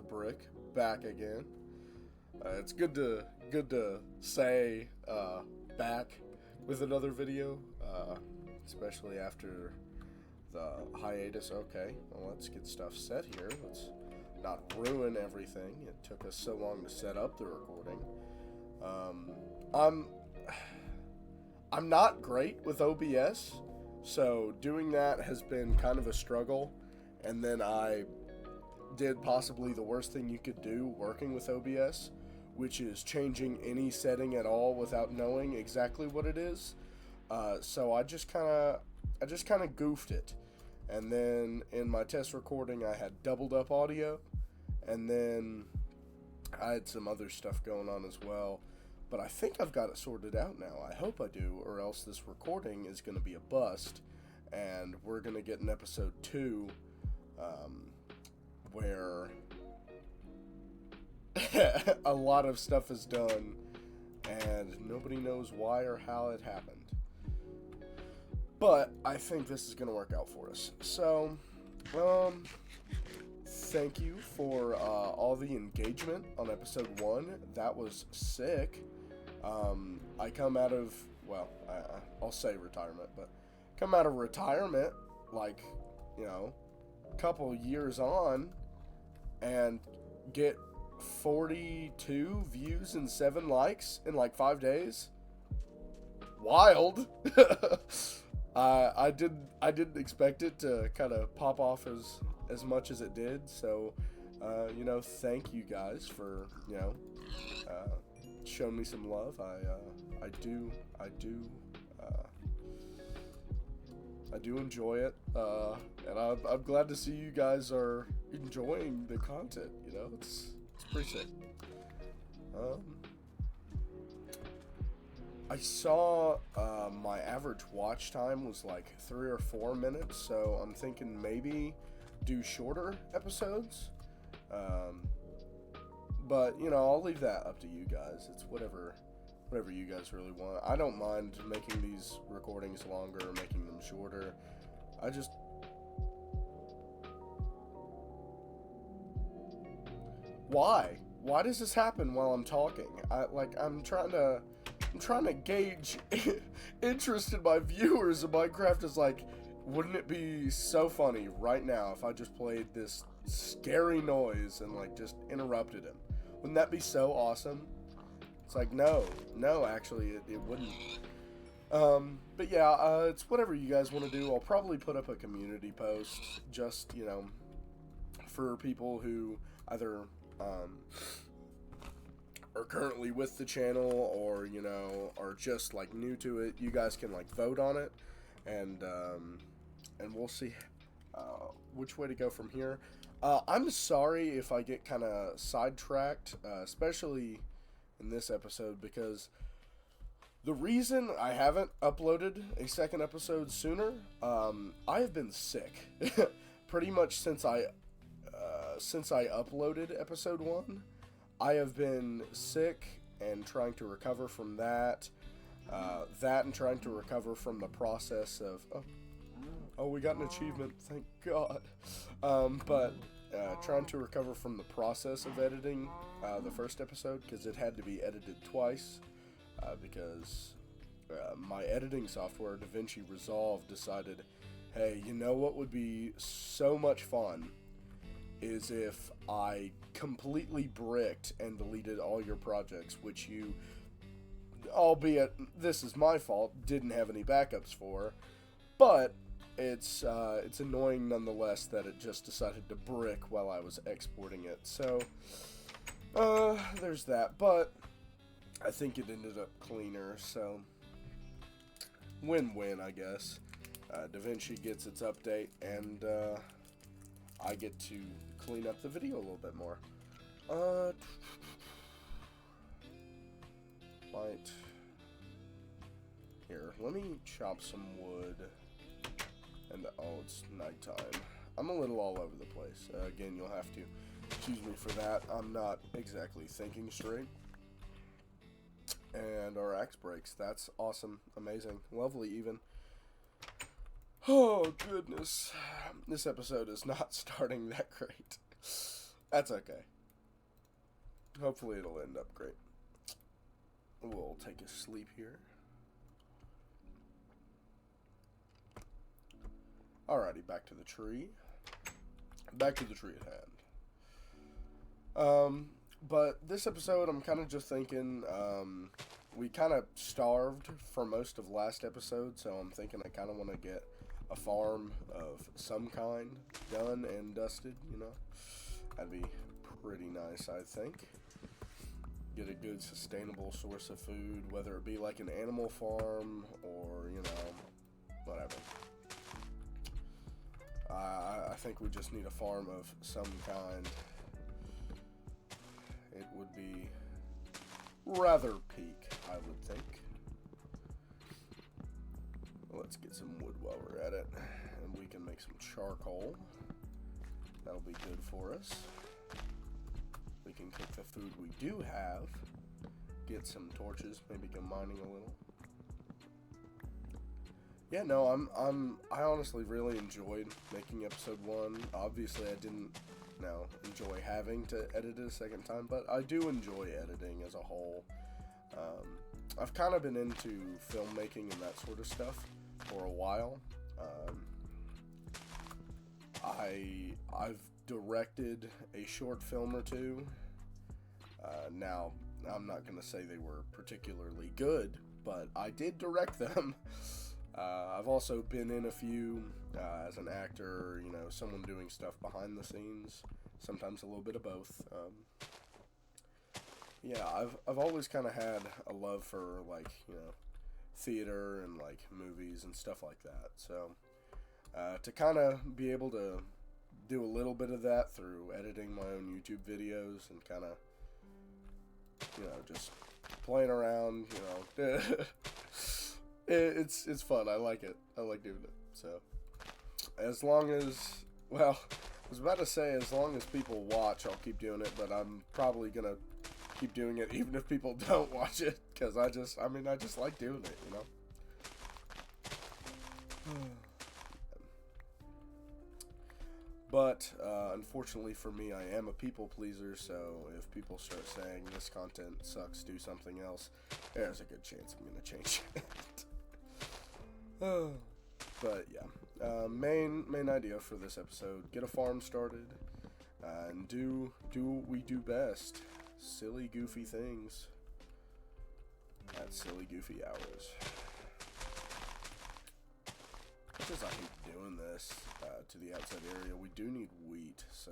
Brick back again. It's good to say back with another video, especially after the hiatus. Okay, well, let's get stuff set here. Let's not ruin everything. It took us so long to set up the recording. I'm not great with OBS, so doing that has been kind of a struggle. And then I did possibly the worst thing you could do working with OBS, which is changing any setting at all without knowing exactly what it is. So I just kind of goofed it. And then in my test recording, I had doubled up audio, and then I had some other stuff going on as well. But I think I've got it sorted out now. I hope I do, or else this recording is going to be a bust, and we're going to get an episode 2, where a lot of stuff is done, and nobody knows why or how it happened. But I think this is going to work out for us. So, thank you for all the engagement on episode 1. That was sick. I come out of, well, I'll say retirement, but come out of retirement, like, you know, a couple years on, and get 42 views and 7 likes in like 5 days. Wild. I didn't expect it to kind of pop off as much as it did. So, you know, thank you guys for, you know, showing me some love. I do enjoy it, and I'm glad to see you guys are enjoying the content. You know, it's pretty sick. I saw my average watch time was like 3 or 4 minutes, so I'm thinking maybe do shorter episodes. But, you know, I'll leave that up to you guys. It's whatever you guys really want. I don't mind making these recordings longer or making them shorter. I just... Why? Why does this happen while I'm talking? I'm trying to gauge interest in my viewers, and Minecraft is like, wouldn't it be so funny right now if I just played this scary noise and like just interrupted him? Wouldn't that be so awesome? It's like, no, actually, it wouldn't. But yeah, it's whatever you guys want to do. I'll probably put up a community post, just, you know, for people who either, are currently with the channel, or, you know, are just, like, new to it. You guys can, like, vote on it, and we'll see, which way to go from here. I'm sorry if I get kind of sidetracked, especially in this episode, because the reason I haven't uploaded a second episode sooner, I have been sick pretty much since I uploaded episode 1. I have been sick and trying to recover from that, and trying to recover from the process of, oh, we got an achievement, thank God. But trying to recover from the process of editing the first episode, because it had to be edited twice, because my editing software, DaVinci Resolve, decided, hey, you know what would be so much fun is if I completely bricked and deleted all your projects, which you, albeit this is my fault, didn't have any backups for, but it's annoying nonetheless that it just decided to brick while I was exporting it. So, there's that, but I think it ended up cleaner, so win-win, I guess. DaVinci gets its update, and I get to clean up the video a little bit more. Right. Here, let me chop some wood. And, oh, it's nighttime. I'm a little all over the place. Again, you'll have to excuse me for that. I'm not exactly thinking straight. And our axe breaks. That's awesome. Amazing. Lovely, even. Oh, goodness. This episode is not starting that great. That's okay. Hopefully it'll end up great. We'll take a sleep here. Alrighty, back to the tree. Back to the tree at hand. But this episode, I'm kind of just thinking, we kind of starved for most of last episode, so I'm thinking I kind of want to get a farm of some kind done and dusted, you know? That'd be pretty nice, I think. Get a good sustainable source of food, whether it be like an animal farm or, you know, whatever. I think we just need a farm of some kind. It would be rather peak, I would think. Let's get some wood while we're at it, and we can make some charcoal. That'll be good for us. We can cook the food we do have. Get some torches, maybe go mining a little. Yeah, no, I honestly really enjoyed making episode 1. Obviously, I didn't, enjoy having to edit it a second time, but I do enjoy editing as a whole. I've kind of been into filmmaking and that sort of stuff for a while. I've directed a short film or two. Now, I'm not going to say they were particularly good, but I did direct them. I've also been in a few as an actor, you know, someone doing stuff behind the scenes, sometimes a little bit of both. Yeah, I've always kind of had a love for, like, you know, theater and, like, movies and stuff like that. So, to kind of be able to do a little bit of that through editing my own YouTube videos and kind of, you know, just playing around, you know, it's fun. I like it. I like doing it. So, as long as, well, I was about to say as long as people watch, I'll keep doing it, but I'm probably going to keep doing it even if people don't watch it, because I just like doing it, you know? But, unfortunately for me, I am a people pleaser, so if people start saying this content sucks, do something else, there's a good chance I'm going to change it. But yeah, main idea for this episode: get a farm started, and do what we do best: silly, goofy things at silly, goofy hours. Much as I hate doing this to the outside area, we do need wheat, so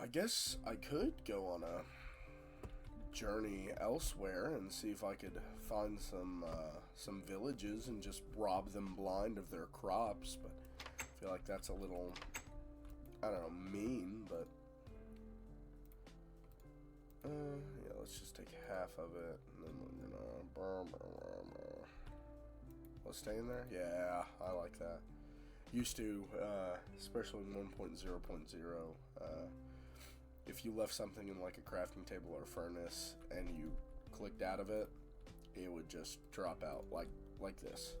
I guess I could go on a journey elsewhere and see if I could find some villages and just rob them blind of their crops, but I feel like that's a little, I don't know, mean, but yeah, let's just take half of it, and then we're gonna let's stay in there. Yeah, I like that. Used to, especially in 1.0.0, if you left something in like a crafting table or a furnace and you clicked out of it, it would just drop out like this.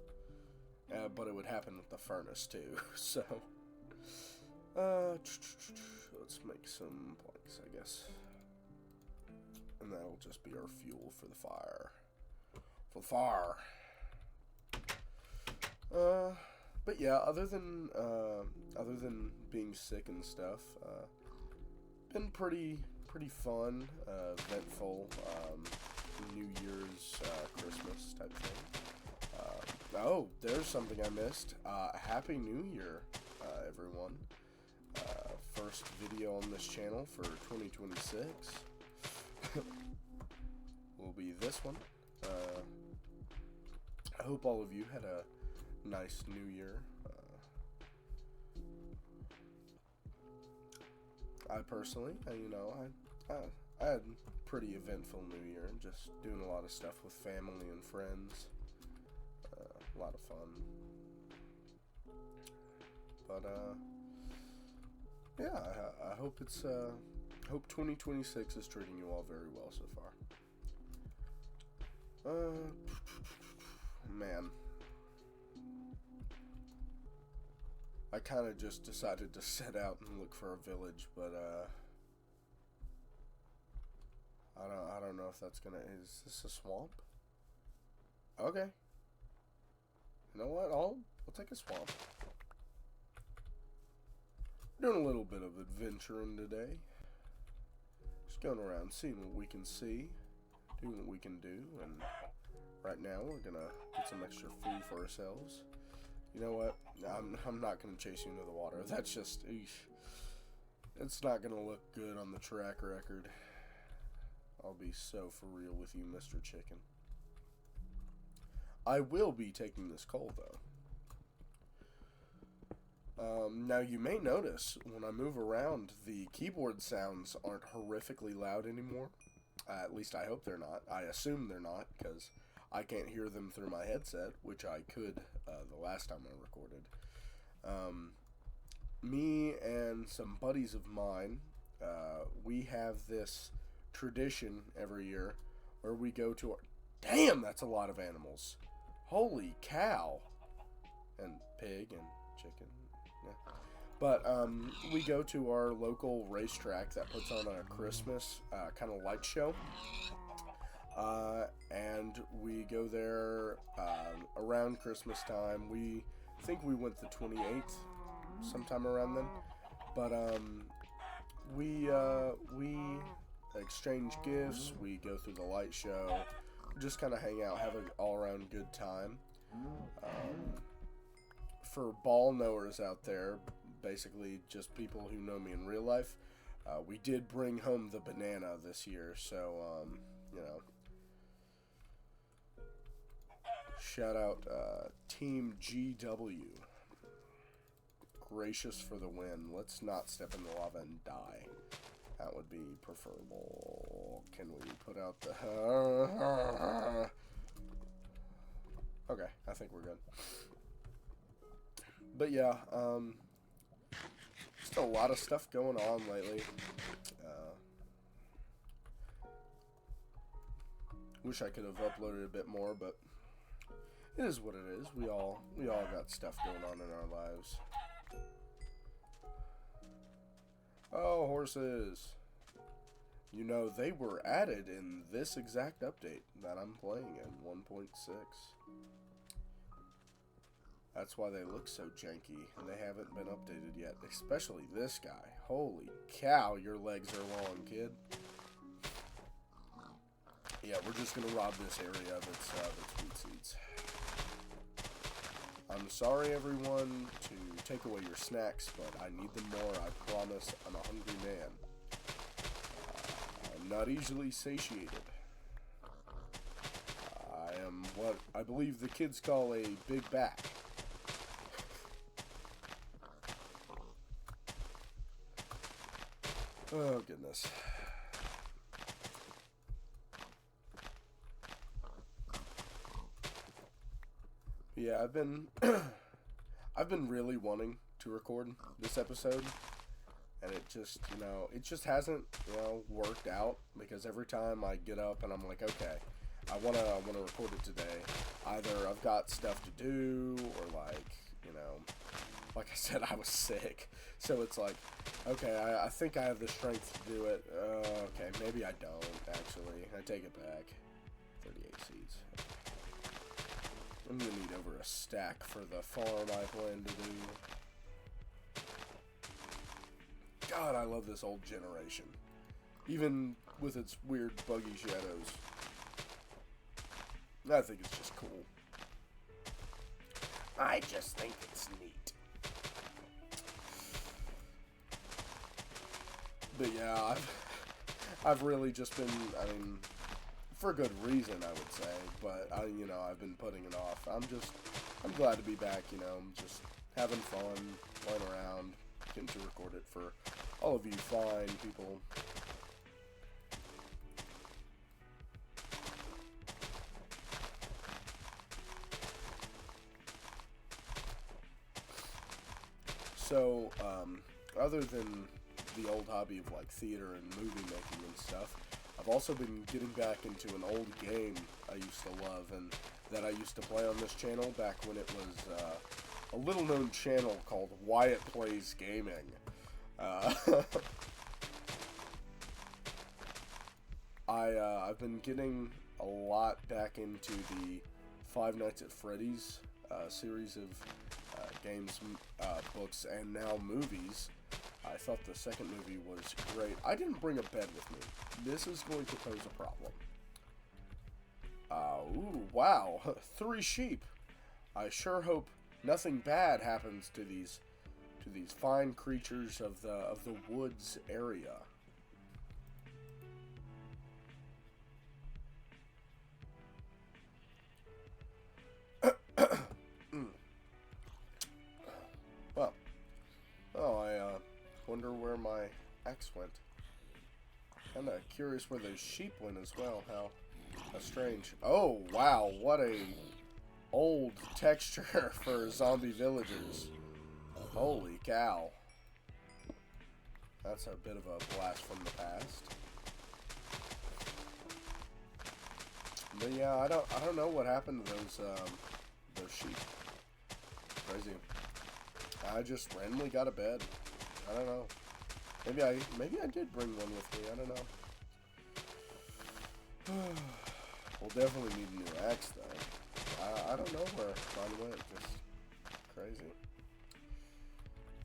But it would happen with the furnace too. So, let's make some planks, I guess. And that'll just be our fuel for the fire. But yeah, other than being sick and stuff, been pretty fun, eventful, New Year's, Christmas type thing. Oh, there's something I missed. Happy New Year, everyone. First video on this channel for 2026 will be this one. I hope all of you had a nice New Year. I personally, I had a pretty eventful New Year, just doing a lot of stuff with family and friends. A lot of fun. But, yeah, I hope hope 2026 is treating you all very well so far. Man. I kind of just decided to set out and look for a village, but, I don't know if that's gonna. Is this a swamp? Okay. You know what? I'll take a swamp. Doing a little bit of adventuring today. Just going around, seeing what we can see, doing what we can do, and right now we're gonna get some extra food for ourselves. You know what? I'm not gonna chase you into the water. That's just, eesh. It's not gonna look good on the track record. I'll be so for real with you, Mr. Chicken. I will be taking this coal, though. Now, you may notice when I move around, the keyboard sounds aren't horrifically loud anymore. At least I hope they're not. I assume they're not, because I can't hear them through my headset, which I could the last time I recorded. Me and some buddies of mine, we have this tradition every year where we go to our... Damn, that's a lot of animals. Holy cow. And pig and chicken. Yeah. But we go to our local racetrack that puts on a Christmas kind of light show. And we go there around Christmas time. We think we went the 28th, sometime around then. But we exchange gifts. We go through the light show. Just kind of hang out, have an all-around good time. For ball knowers out there, basically just people who know me in real life, we did bring home the banana this year, so you know, shout out Team GW. Gracious for the win. Let's not step in the lava and die. That would be preferable. Can we put out the... Okay, I think we're good. But yeah, just a lot of stuff going on lately. Wish I could have uploaded a bit more, but it is what it is. We all got stuff going on in our lives. Oh, horses. You know, they were added in this exact update that I'm playing in, 1.6. That's why they look so janky, and they haven't been updated yet. Especially this guy. Holy cow, your legs are long, kid. Yeah, we're just going to rob this area of its wheat seeds. I'm sorry, everyone, to take away your snacks, but I need them more. I promise. I'm a hungry man. I'm not easily satiated. I am what I believe the kids call a big back. Oh, goodness. Yeah, I've been really wanting to record this episode, and it just hasn't, worked out, because every time I get up and I'm like, okay, I wanna record it today. Either I've got stuff to do, or like I said, I was sick, so it's like, okay, I think I have the strength to do it. Okay, maybe I don't, actually. I take it back. 38 seeds. I'm gonna need over a stack for the farm I plan to do. God, I love this old generation. Even with its weird buggy shadows. I think it's just cool. I just think it's neat. But yeah, I've really just been, for good reason, I would say, but I've been putting it off. I'm glad to be back, just having fun, playing around, getting to record it for all of you fine people. So, other than the old hobby of like theater and movie making and stuff, I've also been getting back into an old game I used to love and that I used to play on this channel back when it was a little known channel called Wyatt Plays Gaming. I've been getting a lot back into the Five Nights at Freddy's series of games, books, and now movies. I thought the second movie was great. I didn't bring a bed with me. This is going to pose a problem. Ooh, wow. 3 sheep. I sure hope nothing bad happens to these fine creatures of the woods area. Well, I wonder where my axe went. Kinda curious where those sheep went as well. How strange. Oh, wow, what a old texture for zombie villagers. Holy cow. That's a bit of a blast from the past. But yeah, I don't know what happened to those sheep. Crazy. I just randomly got a bed. I don't know. Maybe I did bring one with me. I don't know. We'll definitely need a new axe though. I don't know where mine went. Just crazy.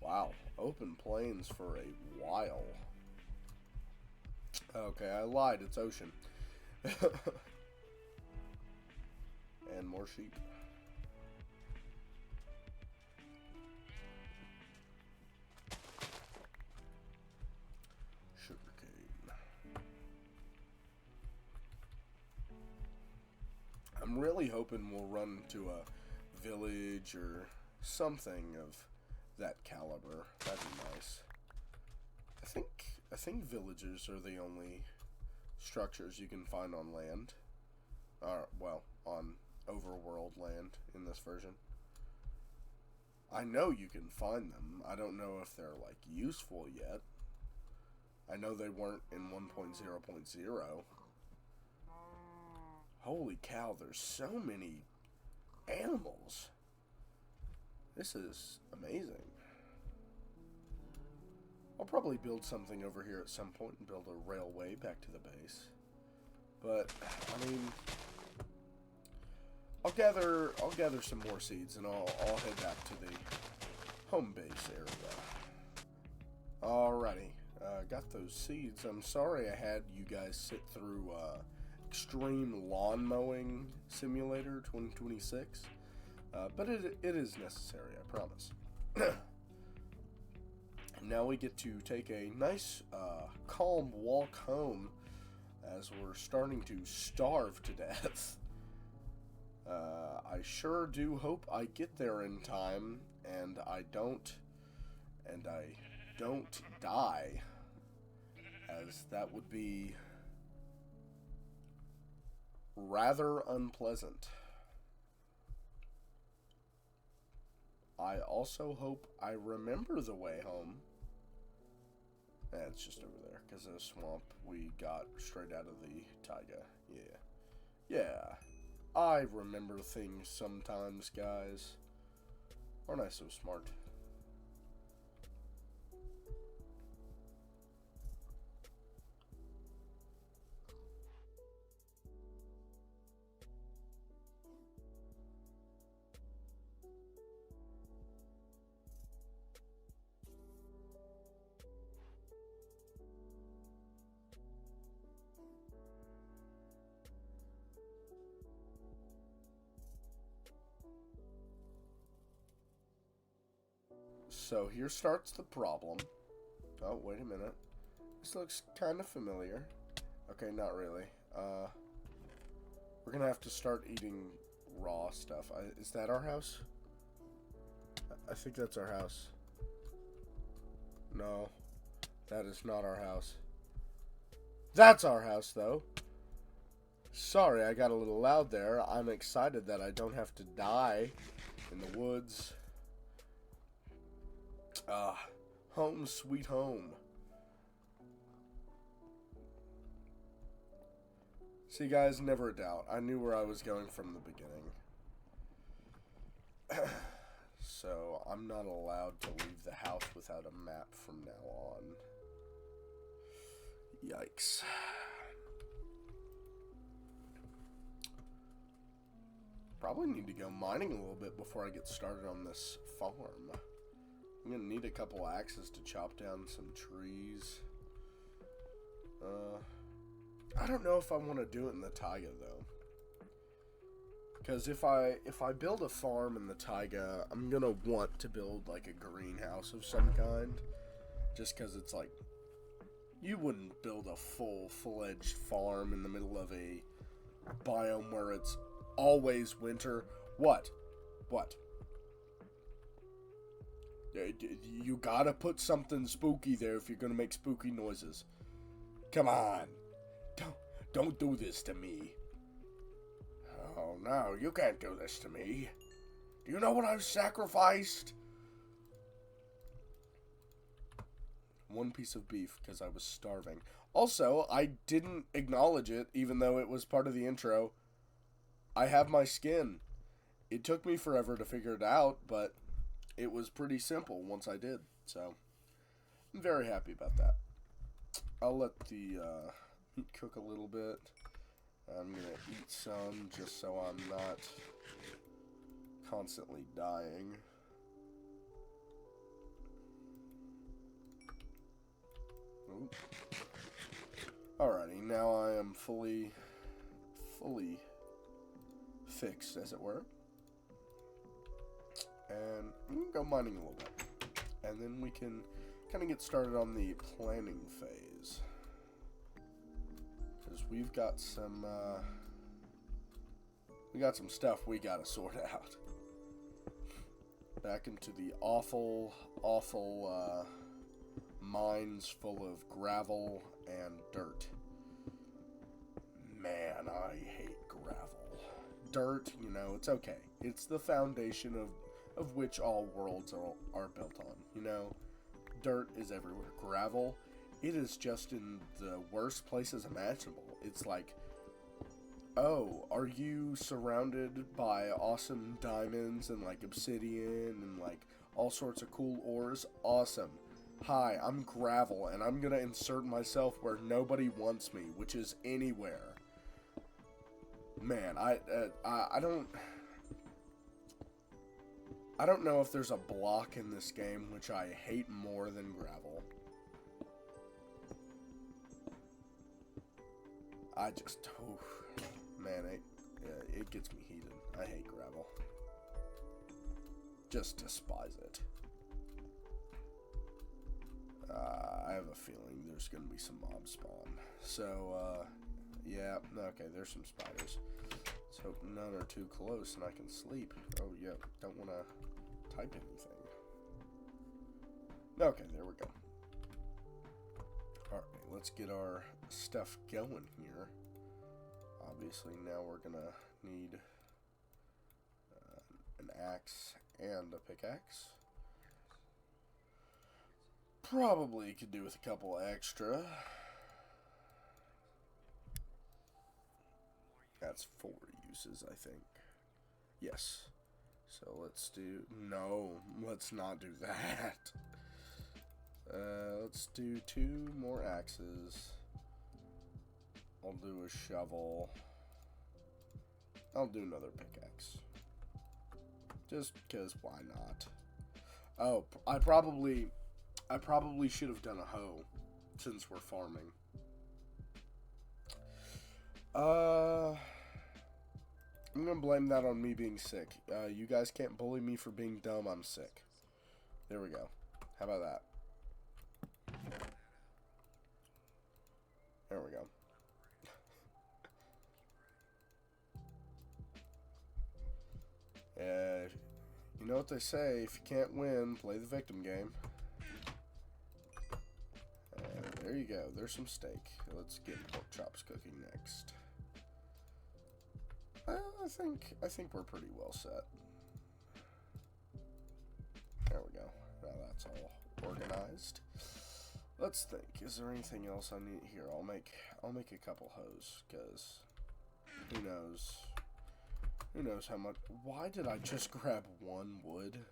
Wow. Open plains for a while. Okay, I lied. It's ocean. And more sheep. Sugarcane. I'm really hoping we'll run to a village or something of that caliber. That'd be nice. I think villages are the only structures you can find on land. Well, on overworld land in this version. I know you can find them. I don't know if they're like useful yet. I know they weren't in 1.0.0. Holy cow, there's so many animals. This is amazing. I'll probably build something over here at some point and build a railway back to the base. But I mean, I'll gather some more seeds and I'll head back to the home base area. Alrighty, got those seeds. I'm sorry I had you guys sit through Extreme Lawn Mowing Simulator 2026, but it is necessary, I promise. Now we get to take a nice, calm walk home as we're starting to starve to death. I sure do hope I get there in time, and I don't die, as that would be rather unpleasant. I also hope I remember the way home. It's just over there, because of the swamp we got straight out of the taiga. Yeah. I remember things sometimes, guys. Aren't I so smart? So here starts the problem. Oh, wait a minute. This looks kind of familiar. Okay, not really. We're gonna have to start eating raw stuff. Is that our house? I think that's our house. No, that is not our house. That's our house, though. Sorry, I got a little loud there. I'm excited that I don't have to die in the woods. Home sweet home. See, guys, never a doubt. I knew where I was going from the beginning. So, I'm not allowed to leave the house without a map from now on. Yikes. Probably need to go mining a little bit before I get started on this farm. I'm gonna need a couple axes to chop down some trees. I don't know if I want to do it in the taiga though, because if I build a farm in the taiga, I'm gonna want to build like a greenhouse of some kind, just because it's like you wouldn't build a full-fledged farm in the middle of a biome where it's always winter. What? You gotta put something spooky there if you're gonna make spooky noises. Come on. Don't do this to me. Oh no, you can't do this to me. Do you know what I've sacrificed? One piece of beef because I was starving. Also, I didn't acknowledge it even though it was part of the intro. I have my skin. It took me forever to figure it out, but it was pretty simple once I did. So, I'm very happy about that. I'll let the meat cook a little bit. I'm going to eat some just so I'm not constantly dying. Oop. Alrighty, now I am fully fixed, as it were. And we can go mining a little bit. And then we can kind of get started on the planning phase. Because we've got some, stuff we gotta sort out. Back into the awful mines full of gravel and dirt. Man, I hate gravel. Dirt, you know, it's okay. It's the foundation of which all worlds are built on, you know? Dirt is everywhere. Gravel, it is just in the worst places imaginable. It's like, oh, are you surrounded by awesome diamonds and like obsidian and like all sorts of cool ores? Awesome. Hi, I'm gravel and I'm gonna insert myself where nobody wants me, which is anywhere. Man, I don't know if there's a block in this game which I hate more than gravel. I just, man, it gets me heated. I hate gravel. Just despise it. I have a feeling there's going to be some mob spawn. So, yeah, okay, there's some spiders. Let's hope none are too close and I can sleep. Oh, yeah, don't want to type anything. Okay, there we go. Alright, let's get our stuff going here. Obviously, now we're going to need an axe and a pickaxe. Probably could do with a couple extra. That's 4 uses, I think. Yes. So let's do... No, let's not do that. Let's do 2 more axes. I'll do a shovel. I'll do another pickaxe. Just because, why not? Oh, I probably should have done a hoe, since we're farming. I'm gonna blame that on me being sick. You guys can't bully me for being dumb, I'm sick. There we go. How about that? There we go. You know what they say, if you can't win, play the victim game. And there you go, there's some steak. Let's get pork chops cooking next. I think we're pretty well set. There we go. Now that's all organized. Let's think. Is there anything else I need here? I'll make a couple hoes, because who knows? Who knows how much? Why did I just grab 1 wood?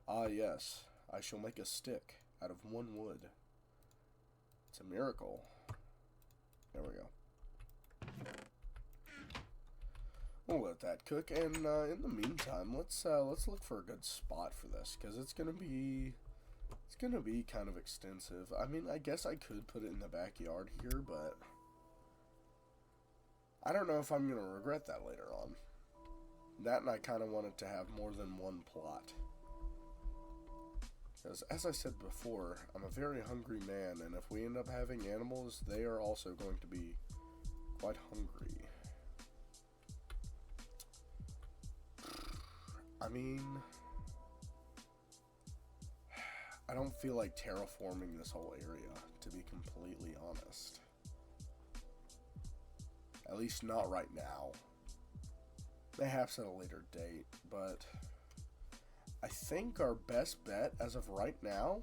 Ah, yes. I shall make a stick out of 1 wood. It's a miracle. There we go. We'll let that cook, and in the meantime, let's look for a good spot for this, because it's gonna be kind of extensive. I mean, I guess I could put it in the backyard here, but I don't know if I'm gonna regret that later on. That, and I kind of wanted to have more than one plot. Because, as I said before, I'm a very hungry man, and if we end up having animals, they are also going to be quite hungry. I mean, I don't feel like terraforming this whole area, to be completely honest. At least not right now. Perhaps at a later date, but I think our best bet as of right now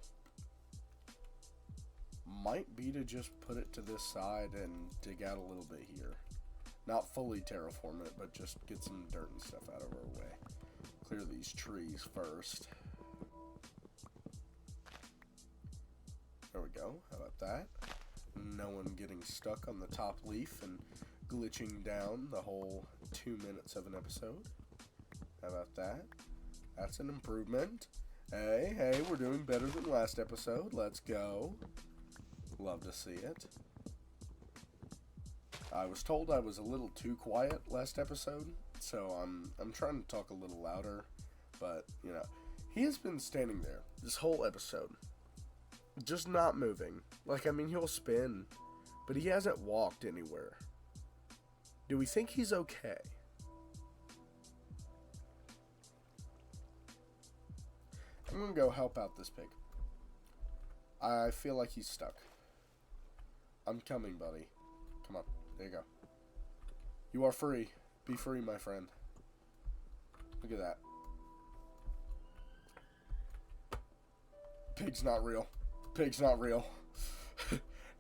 might be to just put it to this side and dig out a little bit here. Not fully terraform it, but just get some dirt and stuff out of our way. Clear these trees first. There we go. How about that? No one getting stuck on the top leaf and glitching down the whole 2 minutes of an episode. How about that? That's an improvement. Hey, we're doing better than last episode. Let's go. Love to see it. I was told I was a little too quiet last episode, so I'm trying to talk a little louder, but, you know, he has been standing there this whole episode, just not moving. Like, I mean, he'll spin, but he hasn't walked anywhere. Do we think he's okay? I'm gonna go help out this pig. I feel like he's stuck. I'm coming, buddy. Come on. There you go. You are free. Be free, my friend. Look at that. Pig's not real. Pig's not real.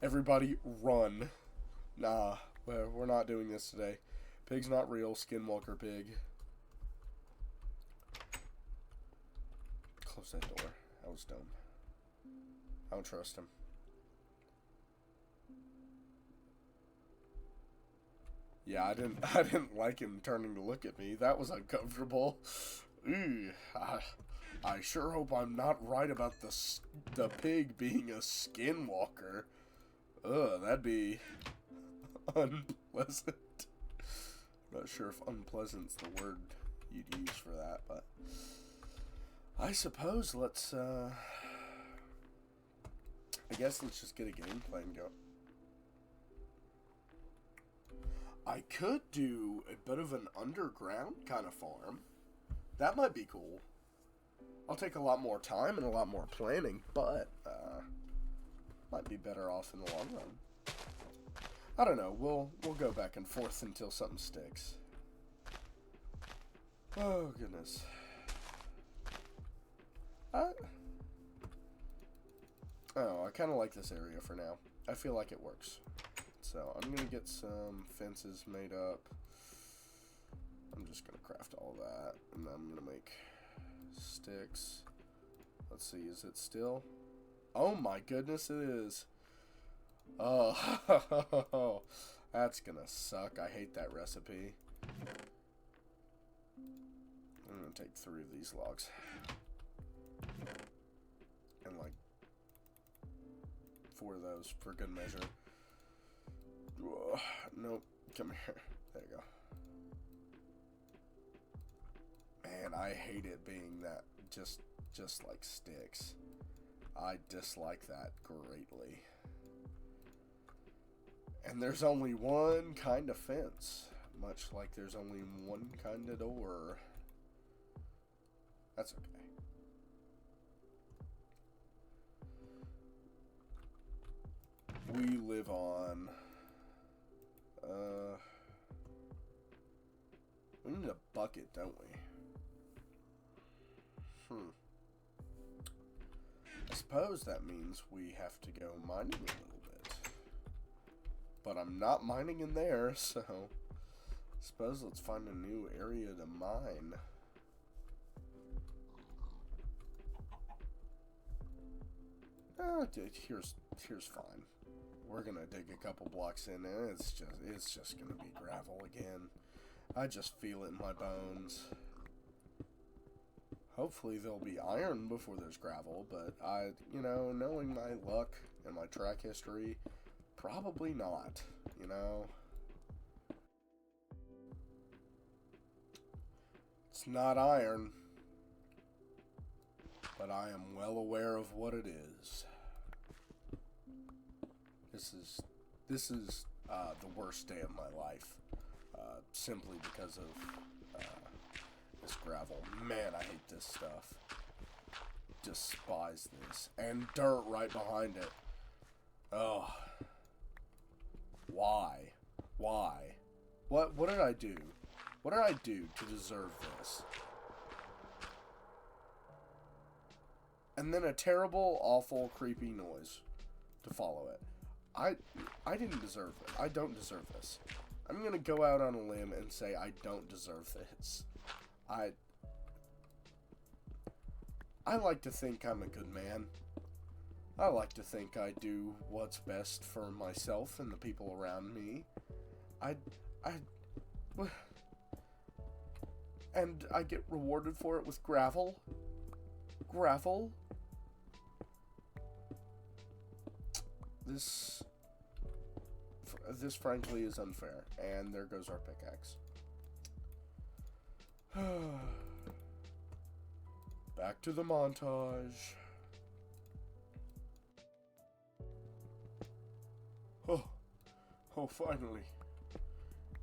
Everybody run. Nah. We're not doing this today. Pig's not real. Skinwalker pig. Close that door. That was dumb. I don't trust him. Yeah, I didn't like him turning to look at me. That was uncomfortable. Ooh, I sure hope I'm not right about the pig being a skinwalker. Ugh, that'd be unpleasant. I'm not sure if unpleasant's the word you'd use for that, but I suppose let's I guess let's just get a game plan going. I could do a bit of an underground kind of farm. That might be cool. I'll take a lot more time and a lot more planning, but might be better off in the long run. I don't know. We'll go back and forth until something sticks. Oh goodness. I kind of like this area for now. I feel like it works. So I'm gonna get some fences made up. I'm just gonna craft all that, and then I'm gonna make sticks. Let's see, is it still? Oh my goodness, it is. Oh, that's gonna suck. I hate that recipe. I'm gonna take 3 of these logs. And like 4 of those for good measure. Whoa, nope, come here. There you go. Man, I hate it being that just like sticks. I dislike that greatly. And there's only one kind of fence, much like there's only one kind of door. That's okay. We live on we need a bucket, don't we? I suppose that means we have to go mining a little bit. But I'm not mining in there, so I suppose let's find a new area to mine. Here's fine. We're gonna dig a couple blocks in, and it's just gonna be gravel again. I just feel it in my bones. Hopefully there'll be iron before there's gravel, but you know, knowing my luck and my track history, probably not, you know. It's not iron, but I am well aware of what it is. This is the worst day of my life, simply because of this gravel. Man, I hate this stuff. Despise this. And dirt right behind it. Oh. Why? Why? What did I do? What did I do to deserve this? And then a terrible, awful, creepy noise to follow it. I didn't deserve it. I don't deserve this. I'm gonna go out on a limb and say I don't deserve this. I like to think I'm a good man. I like to think I do what's best for myself and the people around me. And I get rewarded for it with gravel. Gravel? This frankly is unfair. And there goes our pickaxe. Back to the montage. Oh, finally.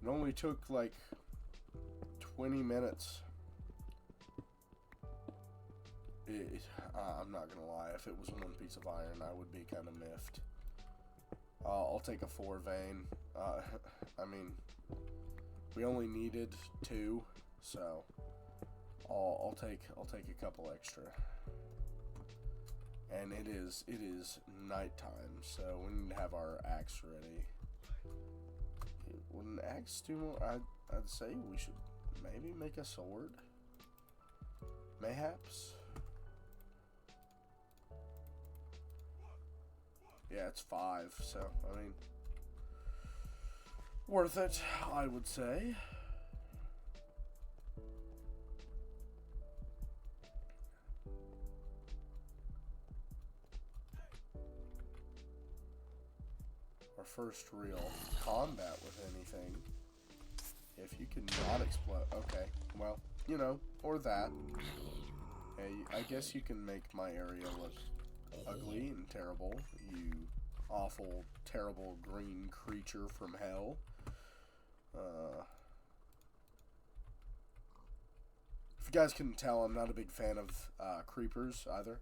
It only took like 20 minutes. I'm not gonna lie, if it was one piece of iron, I would be kind of miffed. I'll take a 4 vein. I mean, we only needed 2, so I'll take a couple extra. And it is nighttime, so we need to have our axe ready. Would an axe do more? I'd say we should maybe make a sword. Mayhaps. Yeah, it's 5, so I mean, worth it, I would say. Our first real combat with anything. If you can not explode. Okay, well, you know, or that. Hey, I guess you can make my area look ugly and terrible, you awful, terrible green creature from hell. If you guys couldn't tell, I'm not a big fan of creepers either.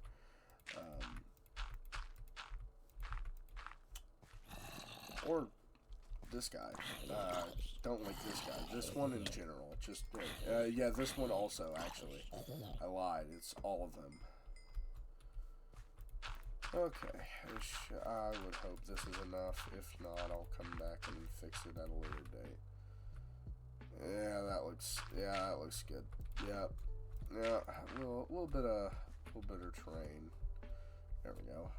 Or this guy. Don't like this guy. This one in general. Just, yeah, this one also, actually. I lied. It's all of them. Okay, I would hope this is enough. If not, I'll come back and fix it at a later date. Yeah, that looks good. Yep. Yeah, a little bit of terrain. There we go.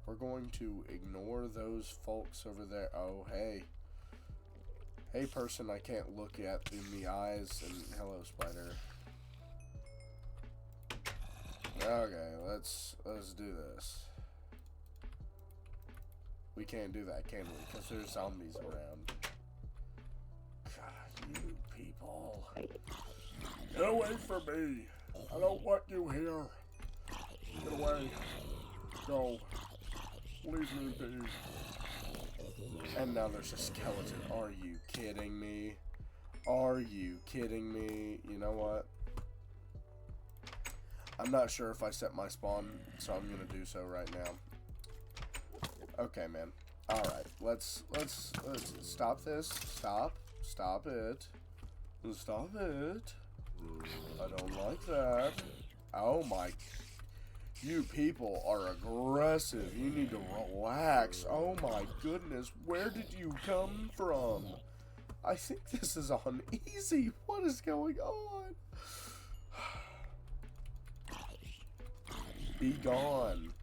We're going to ignore those folks over there. Oh, hey. Hey, person I can't look at in the eyes. And hello, spider. Okay, let's do this. We can't do that, can we? Because there's zombies around. God, you people. Get away from me. I don't want you here. Get away. Go. Leave me be. And now there's a skeleton. Are you kidding me? Are you kidding me? You know what? I'm not sure if I set my spawn, so I'm gonna do so right now. Okay, man. Alright, let's stop this. Stop it. Stop it. I don't like that. Oh my. You people are aggressive. You need to relax. Oh my goodness. Where did you come from? I think this is on easy. What is going on? Be gone.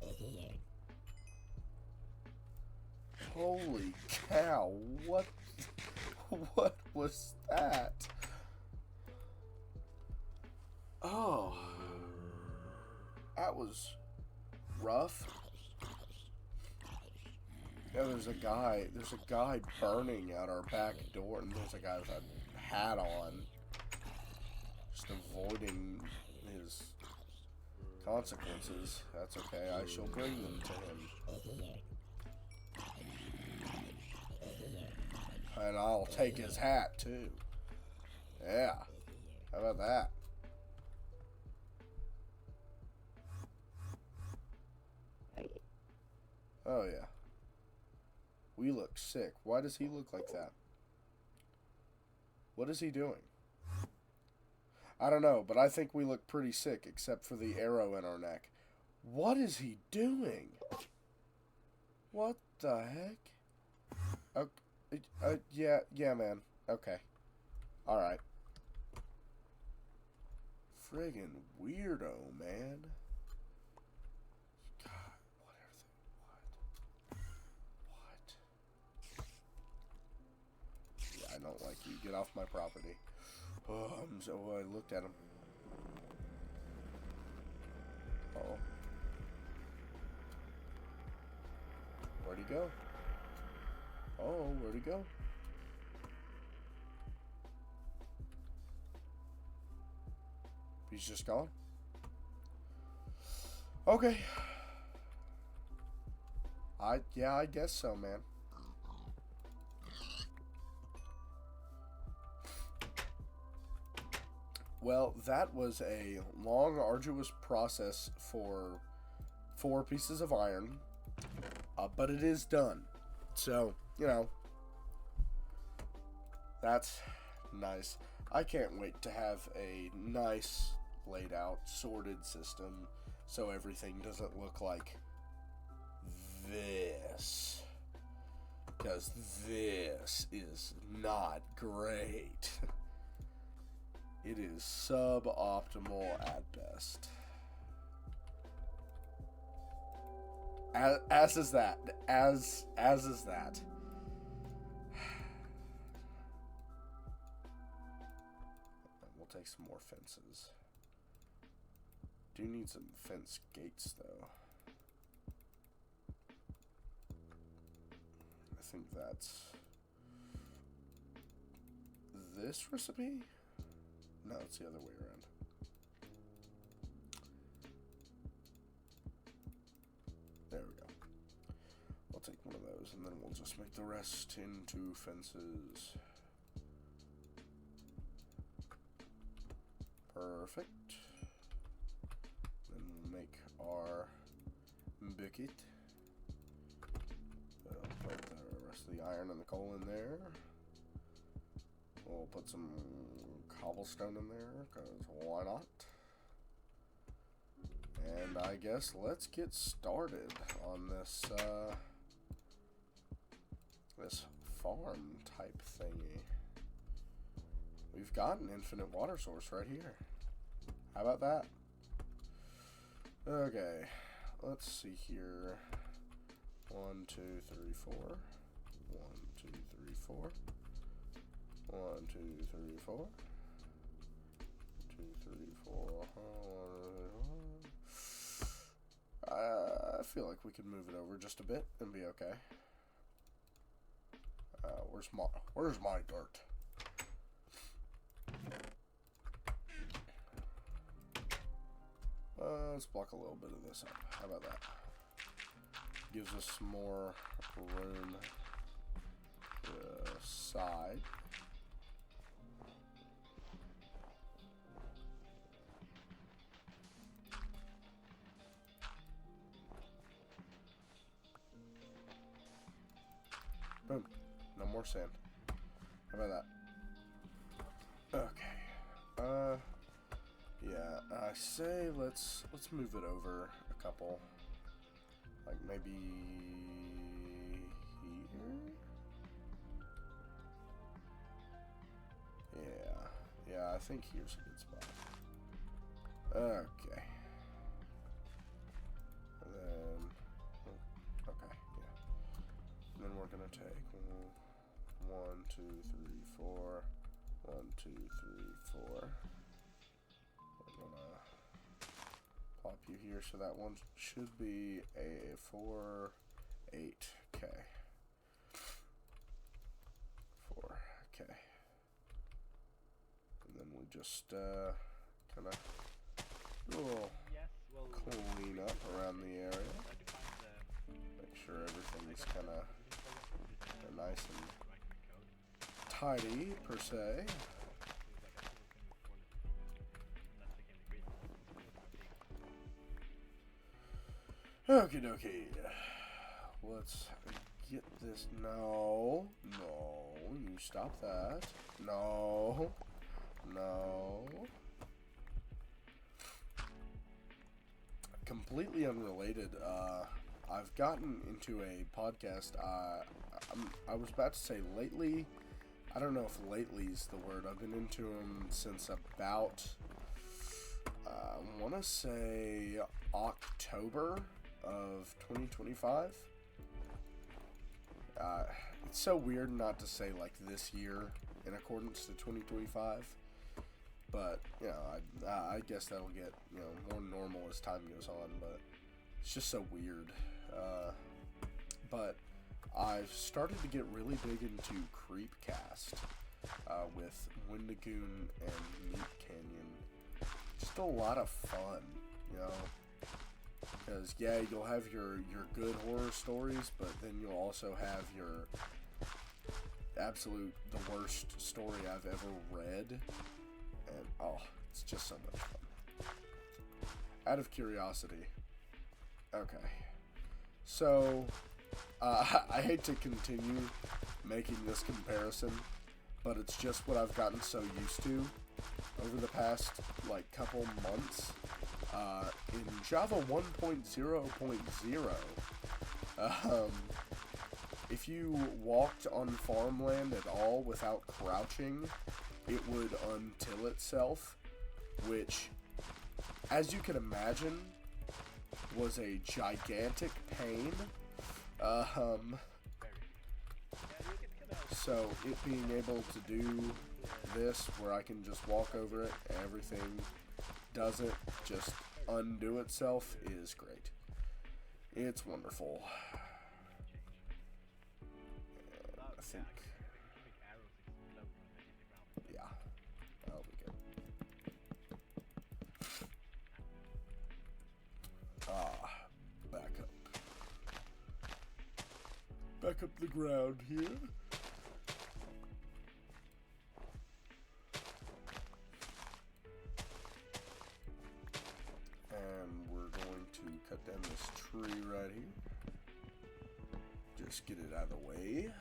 Holy cow, what was that? Oh, that was rough. Yeah, there's a guy burning out our back door, and there's a guy with a hat on, just avoiding his consequences. That's okay, I shall bring them to him. And I'll take his hat, too. Yeah, how about that? Oh, yeah. We look sick. Why does he look like that? What is he doing? I don't know, but I think we look pretty sick, except for the arrow in our neck. What is he doing? What the heck? Okay, yeah, man. Okay. Alright. Friggin' weirdo, man. God, what? Yeah, I don't like you. Get off my property. Oh, I looked at him. Uh-oh. Where'd he go? Oh, where'd he go? He's just gone? Okay. Yeah, I guess so, man. Well, that was a long, arduous process for 4 pieces of iron, but it is done. So, you know, that's nice. I can't wait to have a nice, laid out, sorted system so everything doesn't look like this. Because this is not great. It is suboptimal at best. As is that. As is that. We'll take some more fences. Do need some fence gates though. I think that's this recipe? No, it's the other way around. There we go. I'll take one of those and then we'll just make the rest into fences. Perfect. Then we'll make our bucket. I'll put the rest of the iron and the coal in there. We'll put some cobblestone in there, because why not? And I guess let's get started on this, this farm type thingy. We've got an infinite water source right here. How about that? Okay, let's see here. 1, 2, 3, 4. 1, 2, 3, 4. 1, 2, 3, 4. 2, 3, 4. I feel like we could move it over just a bit and be okay. Where's my dirt? Let's block a little bit of this up. How about that? Gives us some more room to the side. Boom. No more sand. How about that? Okay. Yeah, I say let's move it over a couple. Like maybe here? Yeah, I think here's a good spot. Okay. And then, okay, then we're gonna take 1, 2, 3, 4. 1, 2, 3, 4. We're gonna pop you here, so that one should be a 4, 8. Okay. 4. Okay. And then we just kind of clean up around the area. Make sure everything's kind of nice and tidy, per se. Okie dokie. Let's get this. No. You stop that. No. Completely unrelated. I've gotten into a podcast. I was about to say lately. I don't know if lately's the word. I've been into them since about, I want to say October of 2025. It's so weird not to say like this year in accordance to 2025. But, you know, I guess that'll get, you know, more normal as time goes on. But it's just so weird. But I've started to get really big into Creepcast with Wendigoon and Meat Canyon. Just a lot of fun, you know. Because, yeah, you'll have your good horror stories, but then you'll also have your absolute the worst story I've ever read. And, oh, it's just so much fun. Out of curiosity. Okay. So, I hate to continue making this comparison, but it's just what I've gotten so used to over the past, like, couple months. In Java 1.0.0, if you walked on farmland at all without crouching, it would untill itself, which, as you can imagine, was a gigantic pain. So it being able to do this, where I can just walk over it and everything doesn't just undo itself, is great. It's wonderful. And I think, yeah, that'll be good. Back up the ground here. Cut down this tree right here. Just get it out of the way.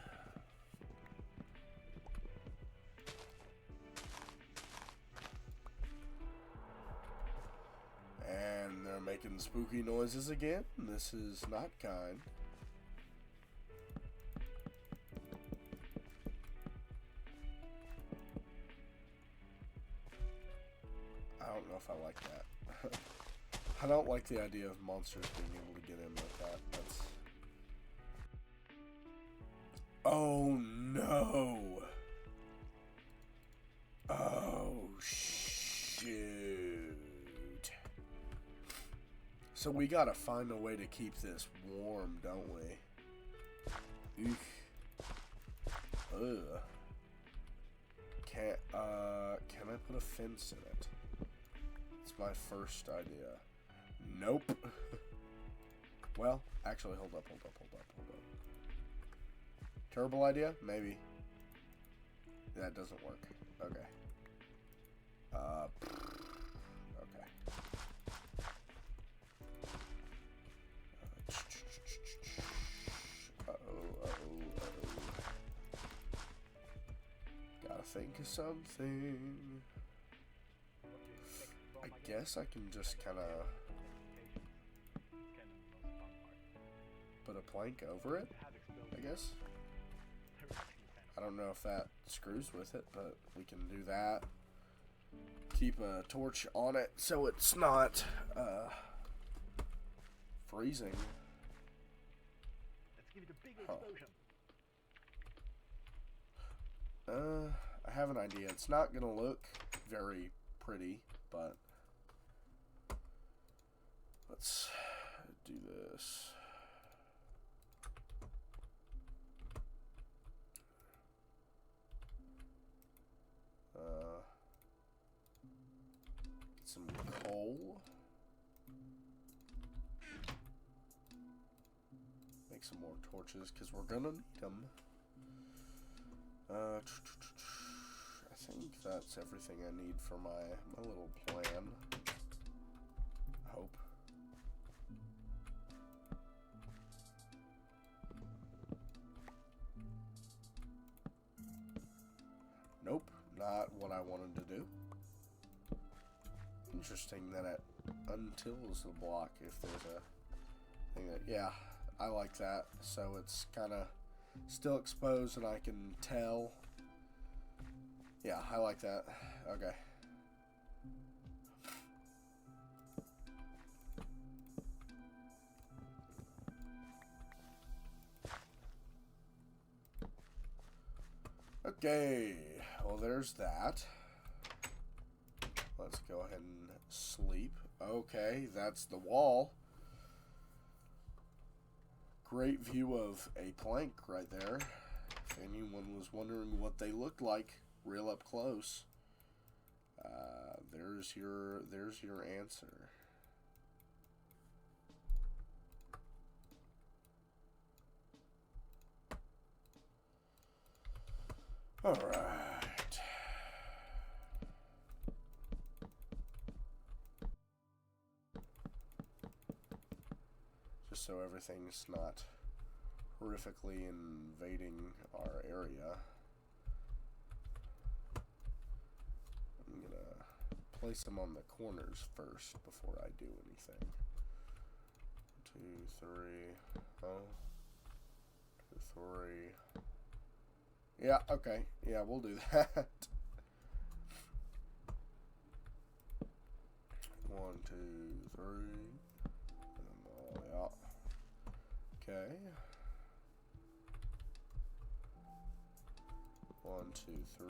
And they're making spooky noises again. This is not kind. I don't know if I like that. I don't like the idea of monsters being able to get in like that. That's... Oh no! Oh shoot! So we gotta find a way to keep this warm, don't we? Eek. Ugh. Can I put a fence in it? It's my first idea. Nope. Well, actually, hold up. Terrible idea? Maybe. That doesn't work. Okay. Okay. Gotta think of something. I guess I can just kind of put a plank over it, I guess. I don't know if that screws with it, but we can do that. Keep a torch on it so it's not freezing. Let's give it a big explosion. I have an idea. It's not gonna look very pretty, but let's do this. Get some coal. Make some more torches because we're gonna need them. I think that's everything I need for my little plan. I hope. Nope, not what I wanted to do. Interesting that it untils the block if there's a thing that, yeah, I like that. So it's kind of still exposed and I can tell. Yeah, I like that. Okay. Okay, well there's that. Let's go ahead and sleep. Okay, that's the wall. Great view of a plank right there. If anyone was wondering what they looked like real up close, there's your answer. All right. Just so everything's not horrifically invading our area, I'm gonna place them on the corners first before I do anything. 2, 3, oh, 2, 3. Yeah, okay. Yeah, we'll do that. 1, 2, 3. And then all the way out. Okay. 1, 2, 3.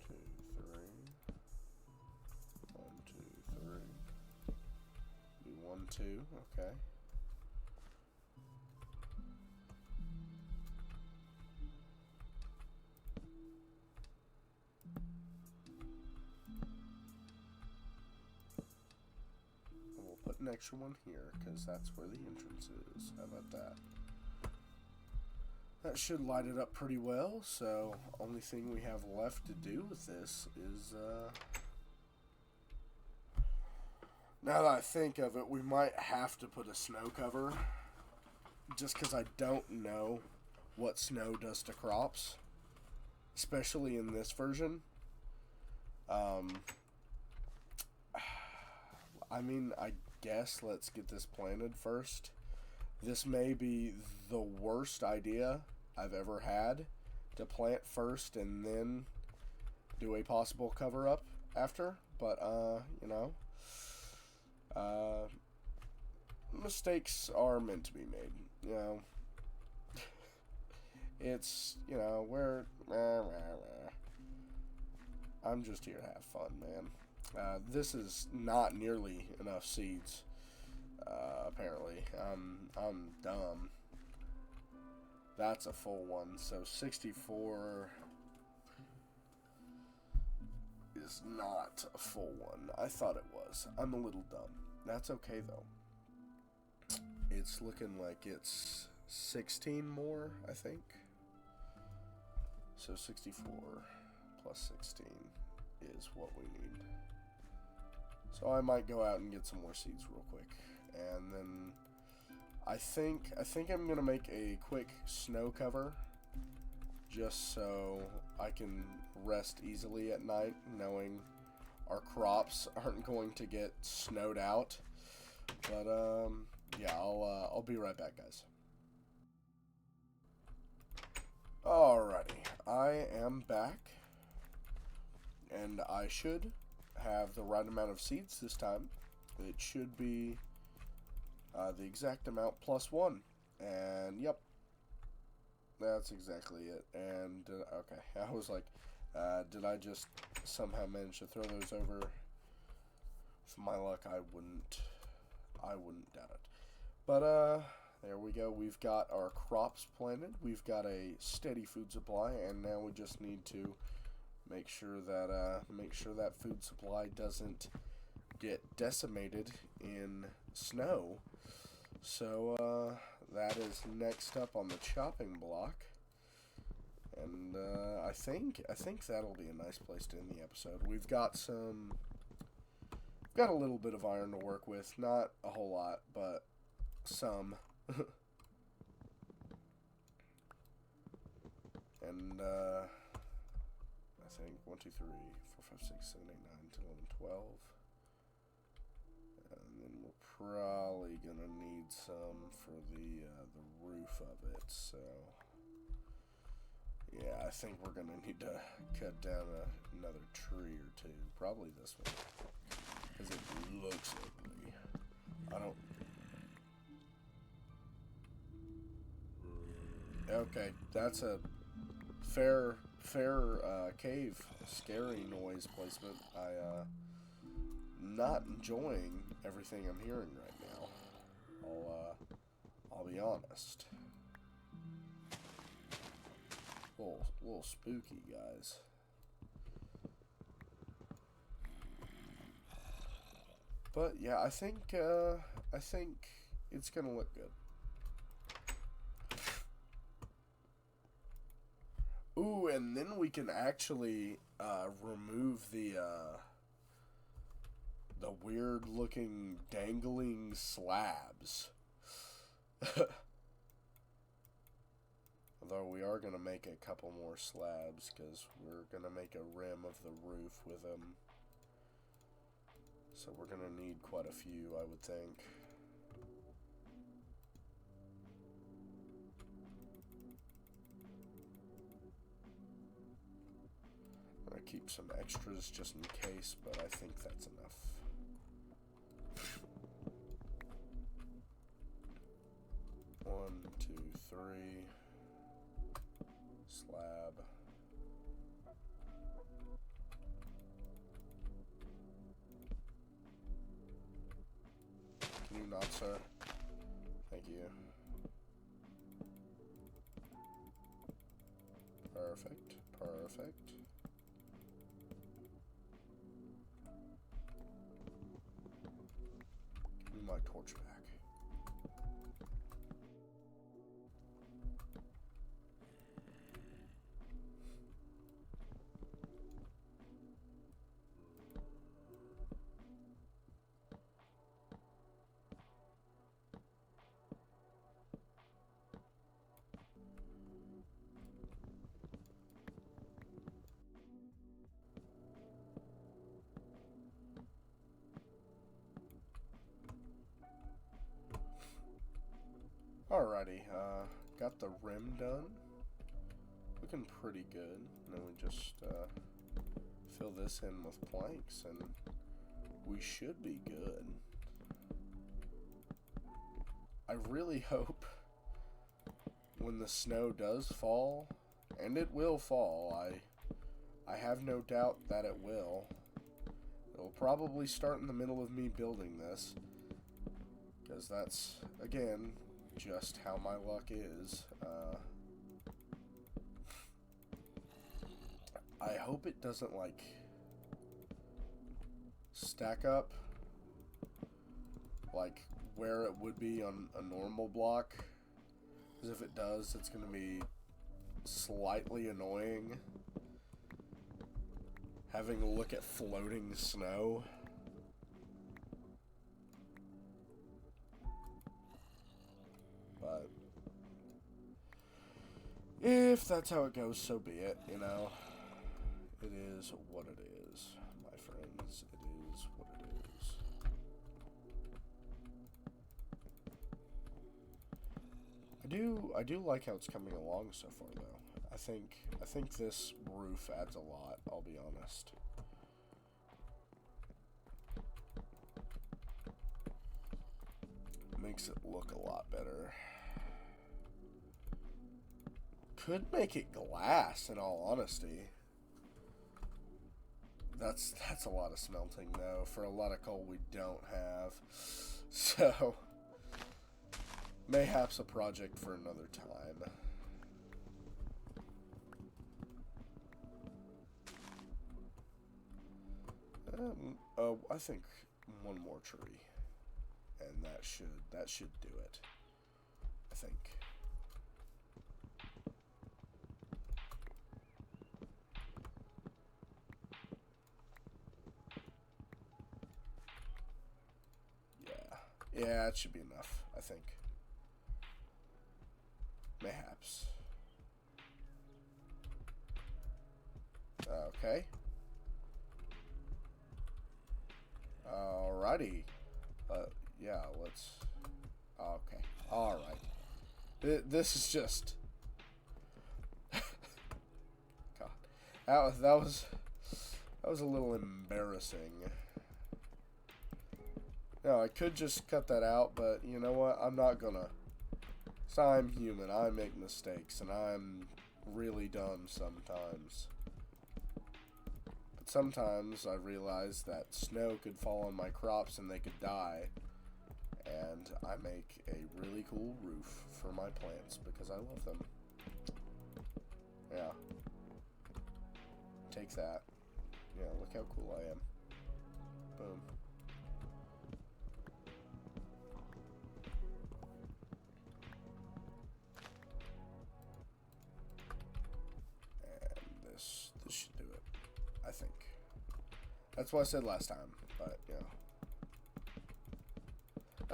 2, 3. 1, 2, 3. Do 1, 2. Okay. Put an extra one here, because that's where the entrance is. How about that? That should light it up pretty well, so only thing we have left to do with this is, now that I think of it, we might have to put a snow cover, just because I don't know what snow does to crops, especially in this version. I mean, I guess let's get this planted first. This may be the worst idea I've ever had, to plant first and then do a possible cover up after, but you know, mistakes are meant to be made, you know. It's, you know, I'm just here to have fun, man. This is not nearly enough seeds, apparently. I'm dumb. That's a full one, so 64 is not a full one. I thought it was. I'm a little dumb. That's okay, though. It's looking like it's 16 more, I think. So 64 plus 16 is what we need. So I might go out and get some more seeds real quick, and then I think I'm gonna make a quick snow cover, just so I can rest easily at night, knowing our crops aren't going to get snowed out. But yeah, I'll be right back, guys. Alrighty, I am back, and I should have the right amount of seeds this time. It should be the exact amount plus 1, and yep, That's exactly it. And, okay, I was like, did I just somehow manage to throw those over? With my luck, I wouldn't doubt it. But, there we go. We've got our crops planted. We've got a steady food supply, and now we just need to make sure that food supply doesn't get decimated in snow. So, that is next up on the chopping block. And, I think that'll be a nice place to end the episode. We've got a little bit of iron to work with. Not a whole lot, but some. And, I think 1, 2, 3, 4, 5, 6, 7, 8, 9, 10, 11, 12. And then we're probably gonna need some for the roof of it, so yeah, I think we're gonna need to cut down another tree or two. Probably this one, because it looks ugly. I don't... Okay, that's a fair cave scary noise placement. Not enjoying everything I'm hearing right now. I'll be honest. Little spooky, guys. But yeah, I think it's gonna look good. Ooh, and then we can actually remove the weird looking dangling slabs. Although we are going to make a couple more slabs because we're going to make a rim of the roof with them. So we're going to need quite a few, I would think. I'm going to keep some extras just in case, but I think that's enough. One, two, three. Slab. Can you not, sir? Thank you. Perfect. Perfect. Give me my torch back. Alrighty, got the rim done. Looking pretty good. And then we just fill this in with planks and we should be good. I really hope when the snow does fall, and it will fall, I have no doubt that it will. It'll probably start in the middle of me building this, because that's, again, just how my luck is. I hope it doesn't, like, stack up, like, where it would be on a normal block. Because if it does, it's going to be slightly annoying having to look at floating snow. But if that's how it goes, so be it, you know. It is what it is, my friends. It is what it is. I do like how it's coming along so far, though. I think this roof adds a lot, I'll be honest. Makes it look a lot better. could make it glass, in all honesty. That's a lot of smelting, though, for a lot of coal we don't have. So, mayhaps a project for another time. I think one more tree, and that should do it. I think. Yeah, it should be enough, I think. Mayhaps. Okay. Alrighty. Yeah, let's... Okay. Alright. This is just... God. That was a little embarrassing. No, I could just cut that out, but you know what? I'm not gonna. So I'm human. I make mistakes, and I'm really dumb sometimes. But sometimes I realize that snow could fall on my crops and they could die. And I make a really cool roof for my plants because I love them. Yeah. Take that. Yeah, look how cool I am. Boom. This should do it, I think. That's what I said last time, but, you know.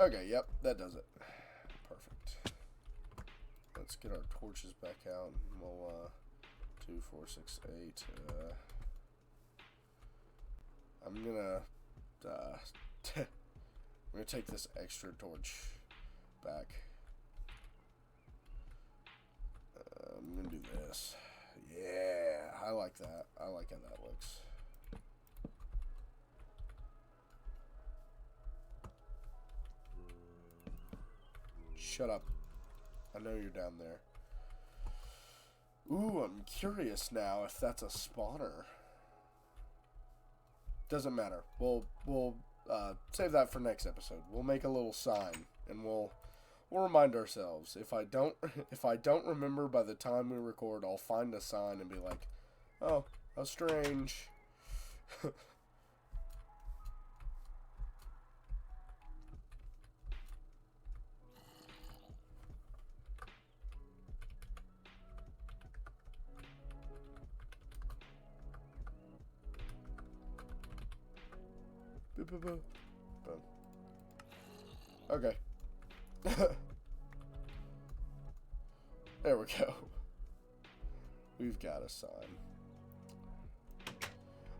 Okay, yep, that does it. Perfect. Let's get our torches back out. We'll, 2, 4, 6, 8. I'm gonna take this extra torch back. I'm gonna do this. Yeah, I like that. I like how that looks. Shut up. I know you're down there. Ooh, I'm curious now if that's a spawner. Doesn't matter. We'll save that for next episode. We'll make a little sign and we'll remind ourselves. If I don't remember by the time we record, I'll find a sign and be like, "Oh, how strange." Boop, boop, boop. Boom. Okay. There we go. We've got a sign.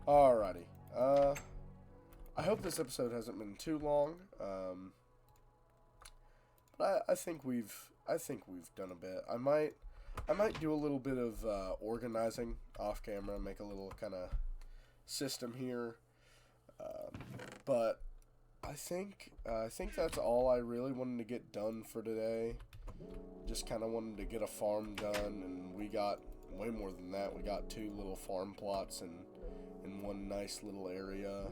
Alrighty. I hope this episode hasn't been too long. But I think we've done a bit. I might do a little bit of organizing off camera, make a little kind of system here. But I think that's all I really wanted to get done for today. Just kind of wanted to get a farm done, and we got way more than that. We got 2 little farm plots in one nice little area.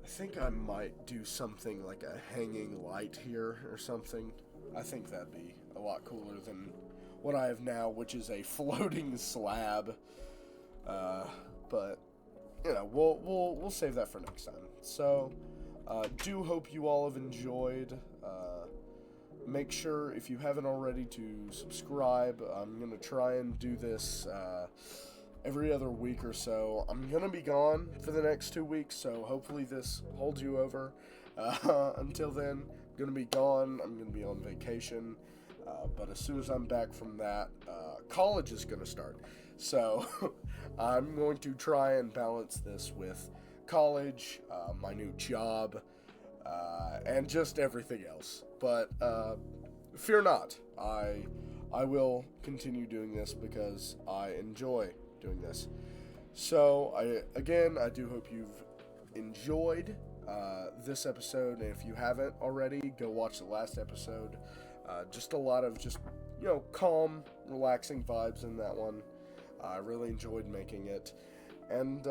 I think I might do something like a hanging light here or something. I think that'd be a lot cooler than what I have now, which is a floating slab. But you know, we'll save that for next time. So, do hope you all have enjoyed. Make sure, if you haven't already, to subscribe. I'm going to try and do this every other week or so. I'm going to be gone for the next 2 weeks, so hopefully this holds you over. Until then, I'm going to be gone. I'm going to be on vacation. But as soon as I'm back from that, college is going to start. So, I'm going to try and balance this with college, my new job, and just everything else. But fear not, I will continue doing this because I enjoy doing this. So I do hope you've enjoyed this episode, and if you haven't already, go watch the last episode. Just a lot of calm, relaxing vibes in that one. I really enjoyed making it. And,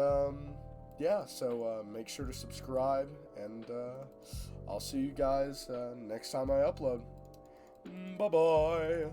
yeah, so make sure to subscribe, and I'll see you guys next time I upload. Bye-bye.